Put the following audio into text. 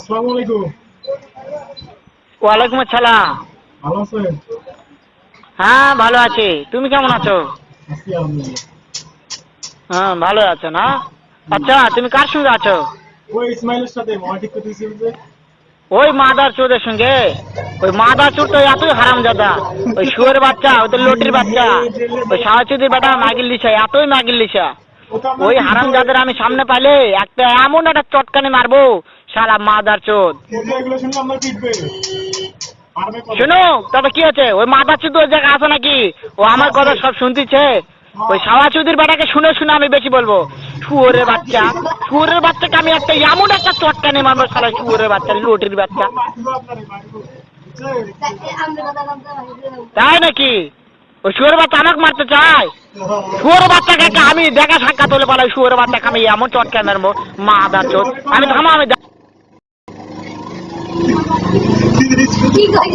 আসসালামু আলাইকুম। ওয়ালাইকুম আসসালাম। ভালো আছেন? হ্যাঁ ভালো আছি, তুমি কেমন আছো? আছি আলহামদুলিল্লাহ। হ্যাঁ ভালো আছো না? আচ্ছা তুমি কার সঙ্গে আছো? ওই ইসমাইলের সাথে মহা ঠিক করতেছি যে। ওই মাদার চোদের সঙ্গে? ওই মাদার চোর তো এতই হারামজাদা, ওই শুয়োরের বাচ্চা, ওই তো লটির বাচ্চা, ওই সাহাচুদির বেটা মাগিল লিসা, এতই মাগিল লিসা। ও তো আপনার ওই পিটবো। হারামজাদার আমি সামনে পাইলে একটা এমন একটা চটকানি মারবো, শালা মাদার চোদ। কিন্তু এগুলো শুনলে আপনার পিটবে। মারবে কবে? শোনো তবে কি আছে, ওই মাদার চোদ ওই জায়গায় আছে নাকি? ও আমার কথা সব শুনতেছে। ওই সাওয়াচুদির বেটাকে শুনে শুনে আমি বেশি বলবো। শুয়োরের বাচ্চা, শুয়োরের বাচ্চাকে আমি একটা এমন একটা চটকানি মারবো, শালা শুয়োরের বাচ্চা, লটির বাচ্চা। মারবো আপনারে মারবো। বুঝছেন? তাই নাকি? ওই শুয়োরের বাচ্চা আমাকে মারতে চায়? শুয়োরের বাচ্চাকে আমি দেখা সাক্ষাৎ হলে পালাই, শুয়োরের বাচ্চাকে আমি এমন চটকানি মারবো, মাদার চোদ। আমি থামো, আমি কি কই